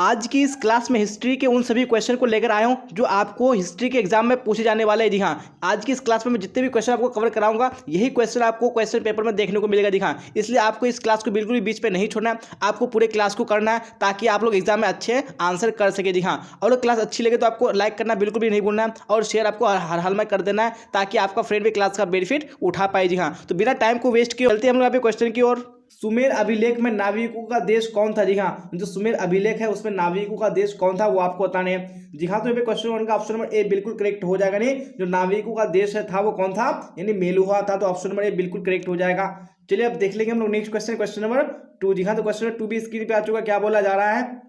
आज की इस क्लास में हिस्ट्री के उन सभी क्वेश्चन को लेकर आया हूं जो आपको हिस्ट्री के एग्जाम में पूछे जाने वाले हैं। जी हाँ, आज की इस क्लास में मैं जितने भी क्वेश्चन आपको कवर कराऊंगा यही क्वेश्चन आपको क्वेश्चन पेपर में देखने को मिलेगा। जी हाँ, इसलिए आपको इस क्लास को बिल्कुल भी बीच पे नहीं छोड़ना है, आपको पूरे क्लास को करना है ताकि आप लोग एग्जाम में अच्छे आंसर कर सके। जी हाँ, और क्लास अच्छी लगे तो आपको लाइक करना बिल्कुल भी नहीं भूलना है और शेयर आपको हर हाल में कर देना है ताकि आपका फ्रेंड भी क्लास का बेनिफिट उठा पाए। जी हाँ, तो बिना टाइम को वेस्ट किए चलते हम लोग यहाँ पे क्वेश्चन की ओर। सुमेर अभिलेख में नाविकों का देश कौन था? जी हाँ, जो सुमेर अभिलेख है उसमें नाविकों का देश कौन था वो आपको बताना है। जी हाँ, तो यहाँ पे क्वेश्चन वन का ऑप्शन नंबर ए बिल्कुल करेक्ट हो जाएगा। नहीं, जो नाविकों का देश है था वो कौन था, यानी मेलुहा था, तो ऑप्शन नंबर ए बिल्कुल करेक्ट हो जाएगा। चलिए अब देख लेंगे हम लोग next question, question number two. जी हाँ, तो क्वेश्चन नंबर टू भी स्क्रीन पे आ चुका, क्या बोला जा रहा है?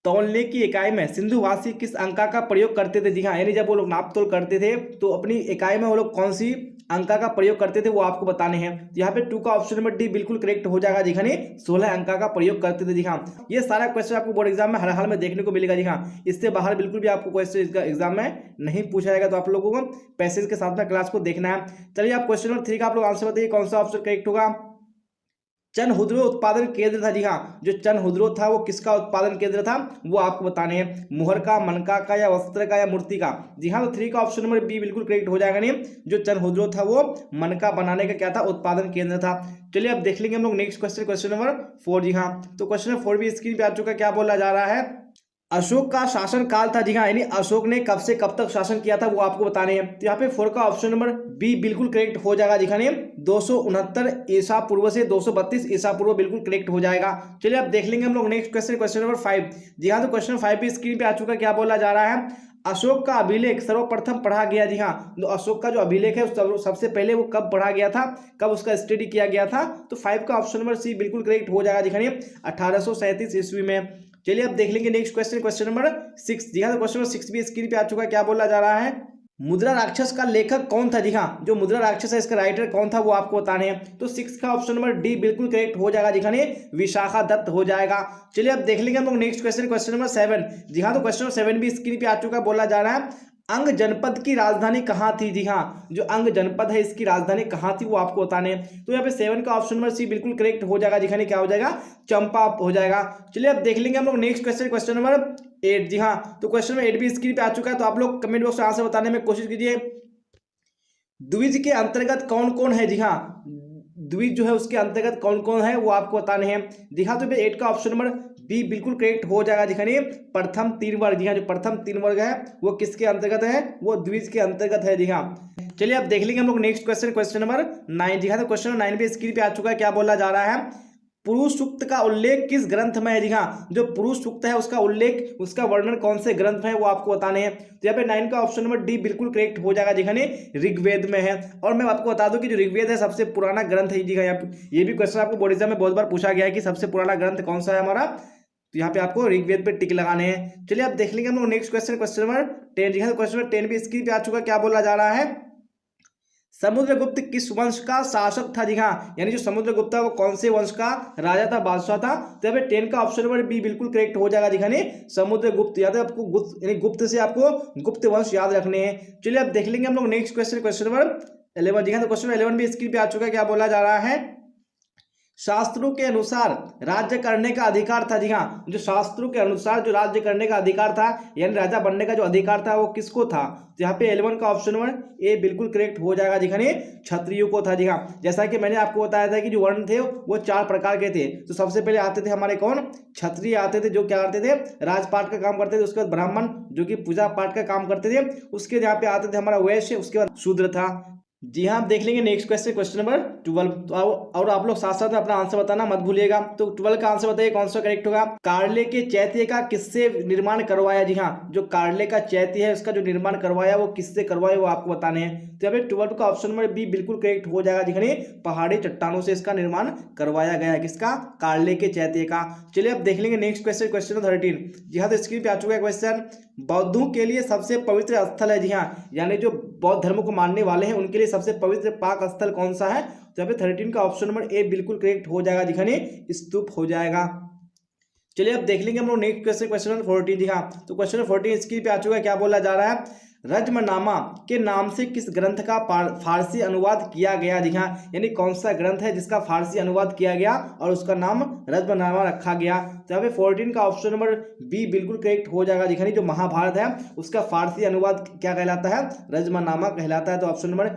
तौलने की इकाई में सिंधुवासी किस अंका का प्रयोग करते थे? जी हाँ, यानी जब वो लोग नाप तोल करते थे तो अपनी इकाई में वो लोग कौन सी अंका का प्रयोग करते थे वो आपको बताने हैं। यहाँ पे टू का ऑप्शन नंबर डी बिल्कुल करेक्ट हो जाएगा। जी हाँ, 16 अंका का प्रयोग करते थे। जी हाँ, ये सारा क्वेश्चन आपको बोर्ड एग्जाम में हर हाल में देखने को मिलेगा। जी हाँ, इससे बाहर बिल्कुल भी आपको क्वेश्चन इसका एग्जाम में नहीं पूछा जाएगा, तो आप लोगों को पैसेज के साथ में क्लास को देखना है। चलिए आप क्वेश्चन नंबर थ्री का आप लोग आंसर बताइए, कौन सा ऑप्शन करेक्ट होगा? चनहुद्रो उत्पादन केंद्र था। जी हाँ, जो चनहुद्रो था वो किसका उत्पादन केंद्र था वो आपको बताने हैं, मुहर का, मनका का, या वस्त्र का, या मूर्ति का? जी हाँ, तो थ्री का ऑप्शन नंबर बी बिल्कुल करेक्ट हो जाएगा। नहीं, जो चनहुद्रो था वो मनका बनाने का क्या था, उत्पादन केंद्र था। चलिए अब देख लेंगे हम लोग next question, question number four. जी हाँ, तो क्वेश्चन नंबर फोर भी स्क्रीन पे आ चुका, क्या बोला जा रहा है? अशोक का शासन काल था। जी हाँ, यानी अशोक ने कब से कब तक शासन किया था वो आपको बताने हैं। तो यहाँ पे फोर का ऑप्शन नंबर बी बिल्कुल करेक्ट हो जाएगा। जी हाँ, 269 ईसा पूर्व से 232 ईसा पूर्व बिल्कुल करेक्ट हो जाएगा। चलिए अब देख लेंगे हम लोग next question, question number five. जी हाँ, तो क्वेश्चन फाइव भी स्क्रीन पे आ चुका, क्या बोला जा रहा है? अशोक का अभिलेख सर्वप्रथम पढ़ा गया। जी हाँ, तो अशोक का जो अभिलेख है सबसे पहले वो कब पढ़ा गया था, कब उसका स्टडी किया गया था? तो फाइव का ऑप्शन नंबर सी बिल्कुल करेक्ट हो जाएगा। जी हाँ, 1837 ईस्वी में। चलिए अब देख लेंगे next question, question number six. जी हाँ, तो क्वेश्चन नंबर सिक्स भी स्क्रीन पे आ चुका है, क्या बोला जा रहा है? मुद्रा राक्षस का लेखक कौन था? जी हाँ, जो मुद्रा राक्षस है इसका राइटर कौन था वो आपको बताने हैं। तो सिक्स का ऑप्शन नंबर डी बिल्कुल करेक्ट हो जाएगा। जी हाँ, विशाखा दत्त हो जाएगा। चलिए अब देख लेंगे हम लोग next question, question number seven. जी हाँ, तो क्वेश्चन नंबर सेवन भी स्क्रीन पे आ चुका, बोला जा रहा है अंग जनपद की राजधानी कहाँ थी? जी हाँ, जो अंग जनपद है इसकी राजधानी कहाँ थी वो आपको बताने हैं। तो यहाँ पे सेवन का ऑप्शन नंबर सी बिल्कुल करेक्ट हो जाएगा। जी हाँ, क्या हो जाएगा? चंपा हो जाएगा। चलिए अब देख लेंगे हम लोग next question, question number eight. जी हाँ, तो क्वेश्चन नंबर एट भी स्क्रीन पे आ चुका है, तो आप लोग कमेंट बॉक्स में आंसर बताने में कोशिश कीजिए। द्विज के अंतर्गत कौन कौन है? जी हाँ, द्विज जो है उसके अंतर्गत कौन कौन है वो आपको बताने हैं। जी हाँ, तो एट का ऑप्शन नंबर बी बिल्कुल करेक्ट हो जाएगा। जी हाँ, प्रथम तीन वर्ग। जी हाँ, जो प्रथम तीन वर्ग है वो किसके अंतर्गत है, वो द्विज के अंतर्गत है। जी हाँ, चलिए अब देख लेंगे हम लोग next question, question number nine. जी हाँ, तो क्वेश्चन नंबर नाइन भी स्क्रीन पे आ चुका है, क्या बोला जा रहा है? पुरुष सूक्त का उल्लेख किस ग्रंथ में है? जी हाँ, जो पुरुष सूक्त है उसका उल्लेख, उसका वर्णन कौन से ग्रंथ में है वो आपको बताने हैं। तो यहाँ पे नाइन का ऑप्शन नंबर डी बिल्कुल करेक्ट हो जाएगा। जी हाँ, ऋग्वेद में है। और मैं आपको बता दूं कि जो ऋग्वेद है सबसे पुराना ग्रंथ है। जी हाँ, ये भी क्वेश्चन आपको बोर्ड एग्जाम में बहुत बार पूछा गया है कि सबसे पुराना ग्रंथ कौन सा है हमारा, तो यहाँ पे आपको ऋग्वेद पे टिक लगाने हैं। चलिए अब देख लेंगे हम लोग next question, question number ten. जी हाँ, क्वेश्चन नंबर टेन भी स्क्रीन पे आ चुका, क्या बोला जा रहा है? समुद्रगुप्त किस वंश का शासक था? जी हाँ, यानी जो समुद्रगुप्त है वो कौन से वंश का राजा था, बादशाह था? तो यहाँ पे टेन का ऑप्शन नंबर बी बिल्कुल करेक्ट हो जाएगा। जी हाँ, समुद्रगुप्त। याद है आपको, गुप्त यानी गुप्त से आपको गुप्त वंश याद रखने हैं। चलिए अब देख लेंगे हम लोग नेक्स्ट क्वेश्चन, क्वेश्चन नंबर 11। जी हाँ, तो क्वेश्चन 11 भी स्क्रीन पे आ चुका है, क्या बोला जा रहा है? शास्त्रों के अनुसार राज्य करने का अधिकार था। जी हाँ, जो शास्त्रों के अनुसार जो राज्य करने का अधिकार था यानी राजा बनने का जो अधिकार था वो किसको था? तो यहाँ पे 11 का ऑप्शन नंबर ए बिल्कुल करेक्ट हो जाएगा। जी हाँ, क्षत्रियो को था। जी हाँ, जैसा कि मैंने आपको बताया था कि जो वर्ण थे वो चार प्रकार के थे। तो सबसे पहले आते थे हमारे कौन? क्षत्रिय आते थे, जो क्या करते थे? राजपाट का काम करते थे। उसके बाद ब्राह्मण जो कि पूजा पाठ का काम करते थे। उसके यहाँ पे आते थे हमारा वैश्य, उसके बाद शूद्र था। जी हाँ, आप देख लेंगे नेक्स्ट क्वेश्चन, क्वेश्चन नंबर 12। तो और आप लोग साथ साथ में अपना आंसर बताना मत भूलिएगा। तो 12 का आंसर बताइए कौन सा करेक्ट होगा? कार्ले के चैत्य का किससे निर्माण करवाया? जी हाँ, जो कार्ले का चैत्य है उसका जो निर्माण करवाया वो किससे करवाया वो आपको बताने हैं। तो यहाँ पे 12 का ऑप्शन नंबर बी बिल्कुल करेक्ट हो जाएगा। जी हाँ, पहाड़ी चट्टानों से इसका निर्माण करवाया गया है, किसका? कार्ले के चैत्य का। चलिए अब देख लेंगे नेक्स्ट क्वेश्चन, क्वेश्चन 13। जी हाँ, तो स्क्रीन पे आ चुका है क्वेश्चन, बौद्धों के लिए सबसे पवित्र स्थल है। जी हाँ, यानी जो बौद्ध धर्म को मानने वाले हैं उनके लिए सबसे पवित्र पाक स्थल कौन सा है? तो यहाँ पे 13 का ऑप्शन नंबर ए बिल्कुल करेक्ट हो जाएगा। जी हाँ, स्तूप हो जाएगा। चलिए अब देख लेंगे हम लोग नेक्स्ट क्वेश्चन, क्वेश्चन नंबर 14। जी हाँ, तो क्वेश्चन नंबर 14 स्क्रीन पे आ चुका है, क्या बोला जा रहा है? रज्मनामा के नाम से किस ग्रंथ का फारसी अनुवाद किया गया? जी हाँ, यानी कौन सा ग्रंथ है जिसका फारसी अनुवाद किया गया और उसका नाम रज्मनामा रखा गया? तो यहाँ पे 14 का ऑप्शन नंबर बी बिल्कुल करेक्ट हो जाएगा। जी हाँ, जो महाभारत है उसका फारसी अनुवाद क्या कहलाता है? रज्मनामा कहलाता है। तो ऑप्शन नंबर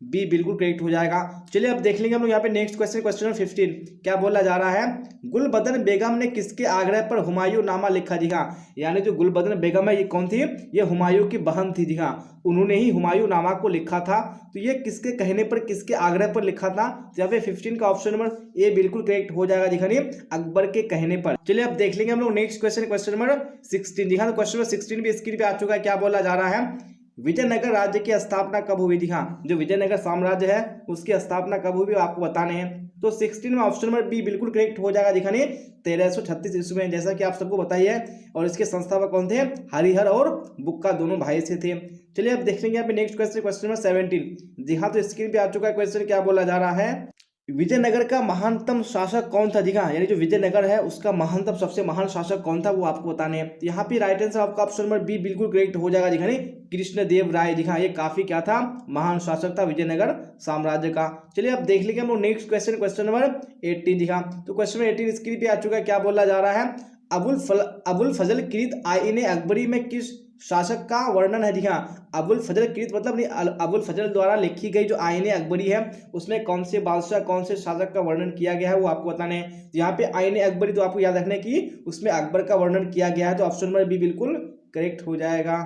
बी बिल्कुल करेक्ट हो जाएगा। चलिए अब देख लेंगे हम लोग यहाँ पे नेक्स्ट क्वेश्चन, क्वेश्चन नंबर 15 क्या बोला जा रहा है? गुलबदन बेगम ने किसके आग्रह पर हुमायूं नामा लिखा? जी हाँ, यानी जो गुलबदन बेगम है ये कौन थी? ये हुमायूं की बहन थी। जी हाँ, उन्होंने ही हुमायूं नामा को लिखा था। तो ये किसके कहने पर, किसके आग्रह पर लिखा था? तो यहाँ पे 15 का ऑप्शन नंबर ए बिल्कुल करेक्ट हो जाएगा। जी हाँ, अकबर के कहने पर। चलिए अब देख लेंगे हम लोग नेक्स्ट क्वेश्चन, क्वेश्चन नंबर 16। जी हाँ, तो क्वेश्चन नंबर 16 भी स्क्रीन पे आ चुका है। क्या बोला जा रहा है? विजयनगर राज्य की स्थापना कब हुई? जी हाँ, जो विजयनगर साम्राज्य है उसकी स्थापना कब हुई आपको बताने हैं। तो 16 में ऑप्शन नंबर बी बिल्कुल करेक्ट हो जाएगा। दिखाने 1336 ईस्वी में, जैसा कि आप सबको बताइए। और इसके संस्थापक कौन थे? हरिहर और बुक्का दोनों भाई से थे। चलिए अब देख लेंगे यहाँ पे नेक्स्ट क्वेश्चन, क्वेश्चन नंबर 17। जी हाँ, तो स्क्रीन पे आ चुका है क्वेश्चन। क्या बोला जा रहा है? विजयनगर का महानतम शासक कौन था? जी हाँ, यानी जो विजयनगर है उसका महानतम, सबसे महान शासक कौन था वो आपको बताने हैं। यहाँ पे राइट आंसर आपका ऑप्शन नंबर बी बिल्कुल करेक्ट हो जाएगा। जी हाँ, कृष्णदेव राय। जी हाँ, ये काफी क्या था? महान शासक था विजयनगर साम्राज्य का। चलिए अब देख लेंगे हम लोग नेक्स्ट क्वेश्चन, क्वेश्चन नंबर 18। जी हाँ, तो क्वेश्चन नंबर 18 स्क्रीन पे आ चुका है। क्या बोला जा रहा है? अबुल फजल कृत आईने अकबरी में किस शासक का वर्णन है? जी हाँ, अबुल फजल कृत मतलब नहीं, अबुल फजल द्वारा लिखी गई जो आईने अकबरी है उसमें कौन से बादशाह, कौन से शासक का वर्णन किया गया है वो आपको बताना है। यहाँ पे आईने अकबरी तो आपको याद रखना है कि उसमें अकबर का वर्णन किया गया है। तो ऑप्शन नंबर बी बिल्कुल करेक्ट हो जाएगा।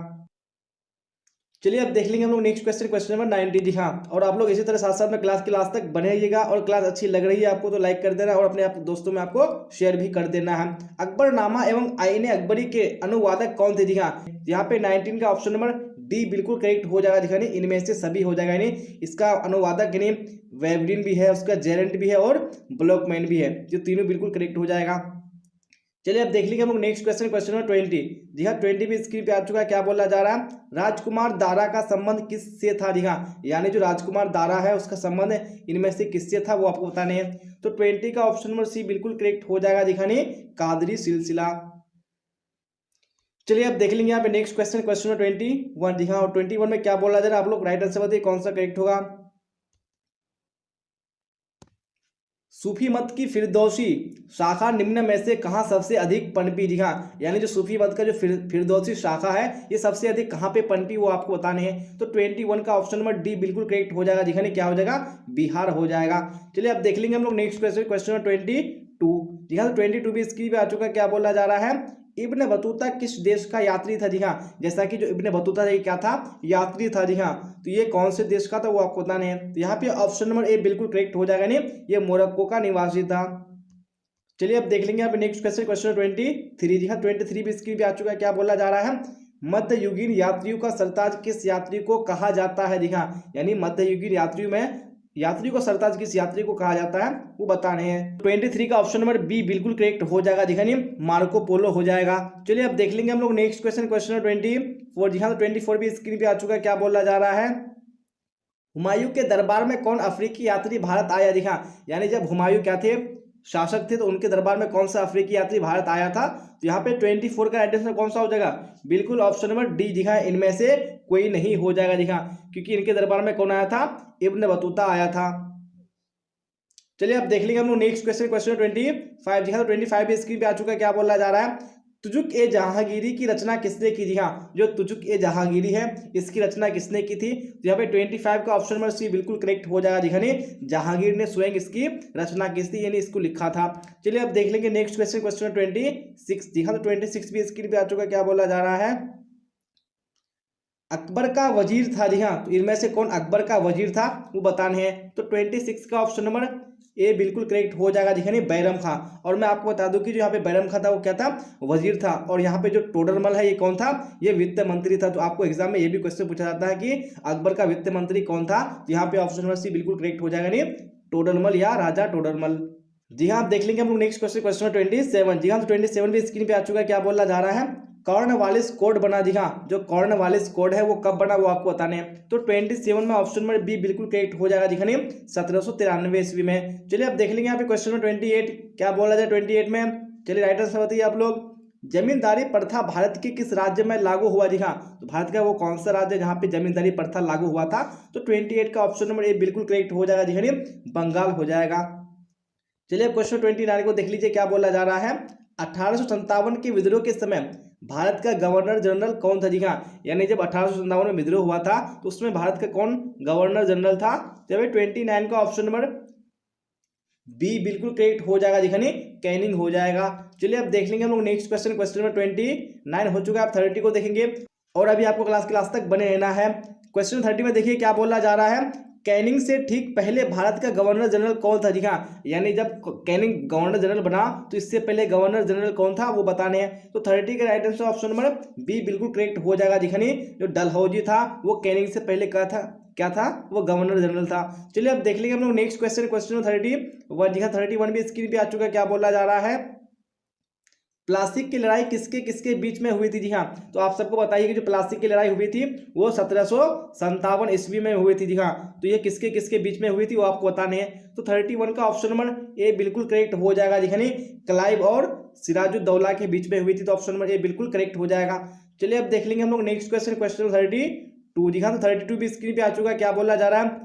चलिए अब देख लेंगे हम लोग नेक्स्ट क्वेश्चन, क्वेश्चन नंबर 19। जी हाँ, और आप लोग इसी तरह साथ साथ में क्लास के लास्ट तक बने रहिएगा। और क्लास अच्छी लग रही है आपको तो लाइक कर देना और अपने दोस्तों में आपको शेयर भी कर देना है। अकबरनामा एवं आईने अकबरी के अनुवादक कौन थे? जी हाँ, यहाँ पे 19 का ऑप्शन नंबर डी बिल्कुल करेक्ट हो जाएगा। दिखाने इनमें से सभी हो जाएगा। यानी इसका अनुवादक यानी वेवरिन भी है, उसका जेरेंट भी है और ब्लॉकमैन भी है। जो तीनों बिल्कुल करेक्ट हो जाएगा। चलिए अब देख लीजिए हम लोग नेक्स्ट क्वेश्चन, क्वेश्चन नंबर 20। जी हाँ, 20 भी स्क्रीन पे आ चुका है। क्या बोला जा रहा है? राजकुमार दारा का संबंध किससे था? जी हाँ, यानी जो राजकुमार दारा है उसका संबंध इनमें से किससे था वो आपको बताने हैं। तो 20 का ऑप्शन नंबर सी बिल्कुल करेक्ट हो जाएगा। दिखाने कादरी सिलसिला। चलिए अब देख लेंगे यहाँ पे नेक्स्ट क्वेश्चन, क्वेश्चन नंबर 21। जी हाँ, और 21 में क्या बोला जा रहा है? आप लोग राइट आंसर बताइए कौन सा करेक्ट होगा। सूफी मत की फिरदौसी शाखा निम्न में से कहाँ सबसे अधिक पनपी? जी हाँ, यानी जो सूफी मत का जो फिरदौसी शाखा है ये सबसे अधिक कहाँ पे पनपी वो आपको बताने हैं। तो 21 का ऑप्शन नंबर डी बिल्कुल करेक्ट हो जाएगा। दिखाने क्या हो जाएगा? बिहार हो जाएगा। चलिए अब देख लेंगे हम लोग नेक्स्ट क्वेश्चन, क्वेश्चन नंबर 22। जी हाँ, तो 22 भी स्क्रीन पे आ चुका है। क्या बोला जा रहा है? इब्न बतूता किस देश का यात्री था? जी हाँ, जैसा कि जो इब्न बतूता था ये क्या था? यात्री था। जी हाँ, तो ये कौन से देश का था वो आपको बताना है। तो यहाँ पे ऑप्शन नंबर ए बिल्कुल करेक्ट हो जाएगा। नहीं, ये मोरक्को का निवासी था। चलिए अब देख लेंगे यहाँ पे नेक्स्ट क्वेश्चन, क्वेश्चन 23। जी हाँ, 23 भी स्क्रीन पे आ चुका है। क्या बोला जा रहा है? मध्ययुगीन यात्रियों का सरताज किस यात्री को कहा जाता है? जी हाँ, यानी मध्ययुगीन यात्रियों में यात्री को सरताज किस यात्री को कहा जाता है वो बताने हैं। 23 का ऑप्शन नंबर बी बिल्कुल करेक्ट हो जाएगा। दिखानी मार्को पोलो हो जाएगा। चलिए अब देख लेंगे हम लोग नेक्स्ट क्वेश्चन, क्वेश्चन नंबर 24। जी हाँ, तो 24 भी स्क्रीन पे आ चुका है। क्या बोला जा रहा है? हुमायूं के दरबार में कौन अफ्रीकी यात्री भारत आया? जी हाँ, यानी जब हुमायूं क्या थे? शासक थे, तो उनके दरबार में कौन सा अफ्रीकी यात्री भारत आया था? तो यहाँ पे 24 का एड्रेस में कौन सा हो जाएगा? बिल्कुल ऑप्शन नंबर डी। जी हाँ, इनमें से कोई नहीं हो जाएगा। जी हाँ, क्योंकि इनके दरबार में कौन आया था? इब्न बतूता आया था। चलिए अब देख लेंगे हम लोग नेक्स्ट क्वेश्चन, क्वेश्चन 25। जी हाँ, तो 25 भी स्क्रीन पे आ चुका है। क्या बोला जा रहा है? तुजुक ए जहांगीरी की रचना किसने की? जी हाँ, जो तुजुक ए जहांगीरी है इसकी रचना किसने की थी? तो यहाँ पे 25 का ऑप्शन नंबर सी बिल्कुल करेक्ट हो जाएगा। दिखाने जहांगीर ने स्वयं इसकी रचना की थी, यानी इसको लिखा था। चलिए अब देख लेंगे नेक्स्ट क्वेश्चन, क्वेश्चन 26। जी हाँ, तो 26 भी स्क्रीन पे आ चुका है। क्या बोला जा रहा है? अकबर का वजीर था। जी हाँ, तो इनमें से कौन अकबर का वजीर था वो बताने हैं। तो 26 का ऑप्शन नंबर ए बिल्कुल करेक्ट हो जाएगा। दिखाने बैरम खां। और मैं आपको बता दूं कि जो यहाँ पे बैरम खां था वो क्या था? वजीर था। और यहाँ पे जो टोडरमल है ये कौन था? ये वित्त मंत्री था। तो आपको एग्जाम में ये भी क्वेश्चन पूछा जाता है कि अकबर का वित्त मंत्री कौन था? यहाँ पे ऑप्शन नंबर सी बिल्कुल करेक्ट हो जाएगा। नहीं, टोडरमल या राजा टोडरमल। जी हाँ, देख लेंगे हम लोग नेक्स्ट क्वेश्चन, क्वेश्चन 27। जी हाँ, तो 27 भी स्क्रीन पे आ चुका है। क्या बोला जा रहा है? कॉर्नवालिस कोड बना। जी हाँ, जो कॉर्नवालिस कोड है वो कब बना वो आपको बताने हैं। तो 27 में ऑप्शन नंबर बी बिल्कुल करेक्ट हो जाएगा। दिखाने 1793 ईस्वी में। चलिए अब देख लेंगे यहाँ पे क्वेश्चन नंबर 28। क्या बोला जाए 28 में? चलिए राइट आंसर बताइए आप लोग। जमींदारी प्रथा भारत के किस राज्य में लागू हुआ? जी हाँ, तो भारत का वो कौन सा राज्य है जहाँ पे जमींदारी प्रथा लागू हुआ था? तो 28 का ऑप्शन नंबर ए बिल्कुल करेक्ट हो जाएगा। जी हाँ, बंगाल हो जाएगा। चलिए अब क्वेश्चन 29 को देख लीजिए, क्या बोला जा रहा है। 1857 के विद्रोह के समय भारत का गवर्नर जनरल कौन था? जी हाँ, यानी जब 1857 में विद्रोह हुआ था तो उसमें भारत का कौन गवर्नर जनरल था? तो 29 का ऑप्शन नंबर बी बिल्कुल करेक्ट हो जाएगा। दिखाने कैनिंग हो जाएगा। चलिए अब देख लेंगे हम लोग नेक्स्ट क्वेश्चन। क्वेश्चन नंबर 29 हो चुका है, आप 30 को देखेंगे और अभी आपको क्लास तक बने रहना है। क्वेश्चन 30 में देखिए क्या बोला जा रहा है। कैनिंग से ठीक पहले भारत का गवर्नर जनरल कौन था? जी हाँ, यानी जब कैनिंग गवर्नर जनरल बना तो इससे पहले गवर्नर जनरल कौन था वो बताने हैं। तो 30 का right answer option number B बिल्कुल करेक्ट हो जाएगा। दिखाने जो डलहौजी था वो कैनिंग से पहले क्या था वो गवर्नर जनरल था। चलिए अब देख लेंगे हम लोग नेक्स्ट क्वेश्चन। क्वेश्चन 31 जी हाँ 31 भी स्क्रीन पे आ चुका है। क्या बोला जा रहा है। प्लासी की लड़ाई किसके किसके बीच में हुई थी? जी हाँ, तो आप सबको बताइए कि जो प्लासी की लड़ाई हुई थी वो 1757 ईस्वी में हुई थी। जी हाँ, तो ये किसके किसके बीच में हुई थी वो आपको बताने हैं। तो 31 का ऑप्शन नंबर ए बिल्कुल करेक्ट हो जाएगा। जी हाँ, क्लाइव और सिराजुद्दौला के बीच में हुई थी, तो ऑप्शन नंबर ए बिल्कुल करेक्ट हो जाएगा। चलिए अब देख लेंगे हम लोग नेक्स्ट क्वेश्चन। क्वेश्चन 32 जी हाँ, तो 32 भी स्क्रीन पे आ चुका है। क्या बोला जा रहा है।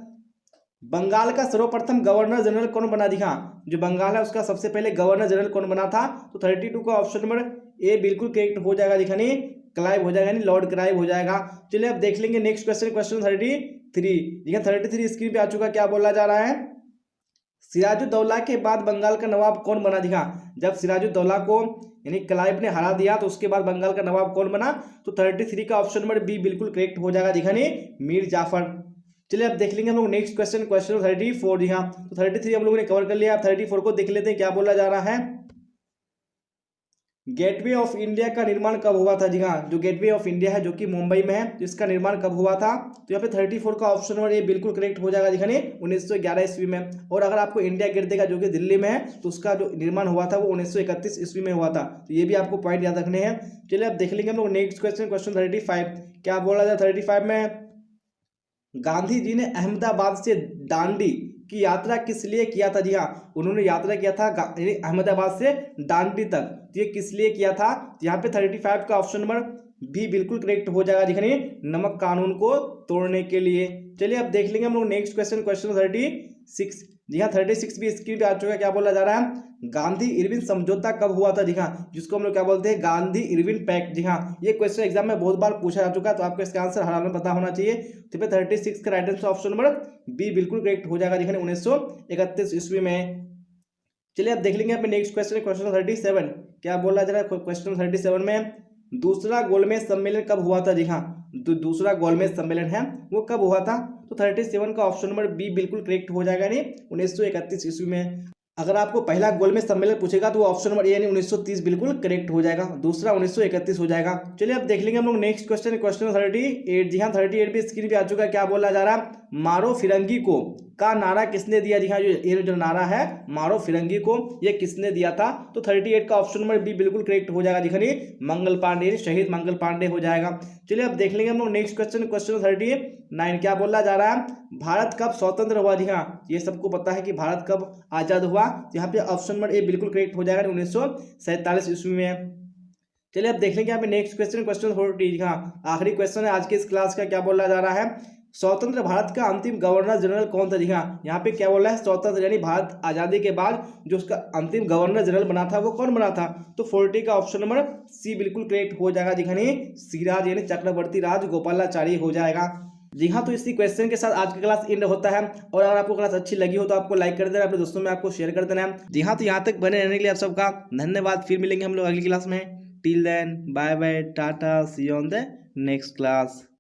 बंगाल का सर्वप्रथम गवर्नर जनरल कौन बना? जी हाँ, जो बंगाल है उसका सबसे पहले गवर्नर जनरल कौन बना था? तो 32 का ऑप्शन नंबर ए बिल्कुल करेक्ट हो जाएगा। दिखाने क्लाइव हो जाएगा, यानी लॉर्ड क्लाइव हो जाएगा। चलिए अब देख लेंगे नेक्स्ट क्वेश्चन। क्वेश्चन 33 जी हाँ 33 स्क्रीन पे आ चुका। क्या बोला जा रहा है। सिराजुद्दौला के बाद बंगाल का नवाब कौन बना? जी हाँ, जब सिराजुद्दौला को यानी क्लाइव ने हरा दिया तो उसके बाद बंगाल का नवाब कौन बना? तो 33 का ऑप्शन नंबर बी बिल्कुल करेक्ट हो जाएगा। दिखाने मीर जाफर। चलिए अब देख लेंगे हम लोग नेक्स्ट क्वेश्चन। क्वेश्चन 34 जी हाँ, तो 33 हम लोगों ने कवर कर लिया। अब 34 को देख लेते हैं। क्या बोला जा रहा है। गेटवे ऑफ इंडिया का निर्माण कब हुआ था? जी हाँ, जो गेटवे ऑफ इंडिया है जो कि मुंबई में है, तो इसका निर्माण कब हुआ था? तो यहाँ पे 34 का ऑप्शन नंबर ए बिल्कुल करेक्ट हो जाएगा। दिखाने 1911 ईस्वी में। और अगर आपको इंडिया गेट देगा जो कि दिल्ली में है तो उसका जो निर्माण हुआ था वो 1931 ईस्वी में हुआ था। तो ये भी आपको पॉइंट याद रखने हैं। चलिए अब देख लेंगे हम लोग नेक्स्ट क्वेश्चन। क्वेश्चन 35 क्या बोला जाए। 35 में गांधी जी ने अहमदाबाद से दांडी की यात्रा किस लिए किया था? जी हाँ, उन्होंने यात्रा किया था अहमदाबाद से दांडी तक। ये किस लिए किया था? यहाँ पे 35 का ऑप्शन नंबर भी बिल्कुल करेक्ट हो जाएगा। दिखने नमक कानून को तोड़ने के लिए। चलिए अब देख लेंगे हम लोग नेक्स्ट क्वेश्चन। क्वेश्चन 36 जी हाँ 36 भी स्क्रीन पे आ चुका है। क्या बोला जा रहा है। गांधी इरविन समझौता कब हुआ था? जी हाँ, जिसको हम लोग क्या बोलते हैं गांधी इरविन पैक्ट। जी हाँ, ये क्वेश्चन एग्जाम में बहुत बार पूछा जा चुका है, तो आपको इसका आंसर हर हाल में पता होना चाहिए। तो 36 का right answer option number B बिल्कुल करेक्ट हो जाएगा। देखिए 1931 ईस्वी में। चलिए अब देख लेंगे अपने नेक्स्ट क्वेश्चन। क्वेश्चन 37 क्या बोला जा रहा है। क्वेश्चन 37 में दूसरा गोलमेज सम्मेलन कब हुआ था? जी हाँ, दूसरा गोलमेज सम्मेलन है वो कब हुआ था? तो 37 का ऑप्शन नंबर बी बिल्कुल करेक्ट हो जाएगा, यानी 1931 ईस्वी में। अगर आपको पहला गोलमेज सम्मेलन पूछेगा तो वो ऑप्शन नंबर ए यानी 1930 बिल्कुल करेक्ट हो जाएगा। दूसरा 1931 हो जाएगा। चलिए अब देख लेंगे हम लोग नेक्स्ट क्वेश्चन। क्वेश्चन 38 जी हाँ 38 भी स्क्रीन पे आ चुका है। क्या बोला जा रहा है। मारो फिरंगी को का नारा किसने दिया? जी हाँ, ये जो नारा है मारो फिरंगी को, ये किसने दिया था? तो 38 का ऑप्शन नंबर बी बिल्कुल करेक्ट हो जाएगा। दिखनी मंगल पांडे, शहीद मंगल पांडे हो जाएगा। चलिए अब देख लेंगे हम लोग नेक्स्ट क्वेश्चन। क्वेश्चन 39 क्या बोला जा रहा है। भारत कब स्वतंत्र हुआ? जी हाँ, ये सबको पता है कि भारत कब आजाद हुआ। यहाँ पे ऑप्शन नंबर ए बिल्कुल करेक्ट हो जाएगा, 1947 ईस्वी में। चलिए अब देख लेंगे यहाँ पे नेक्स्ट क्वेश्चन। क्वेश्चन 40 हाँ आखिरी क्वेश्चन है आज के इस क्लास का। क्या बोला जा रहा है। स्वतंत्र भारत का अंतिम गवर्नर जनरल कौन था? जी हाँ, यहाँ पे क्या बोला है स्वतंत्र यानी भारत आजादी के बाद जो उसका अंतिम गवर्नर जनरल बना था वो कौन बना था? तो 40 का ऑप्शन नंबर सी बिल्कुल करेक्ट हो जाएगा। दिखानी सिराज यानी चक्रवर्ती राज गोपालाचारी हो जाएगा। जी हाँ, तो इसी क्वेश्चन के साथ आज की क्लास एंड होता है। और अगर आपको क्लास अच्छी लगी हो तो आपको लाइक कर देना, अपने दोस्तों में आपको शेयर कर देना है। जी हाँ, तो यहाँ तक बने रहने के लिए आप सबका धन्यवाद। फिर मिलेंगे हम लोग अगली क्लास में। Till then bye bye tata, see you on the next class.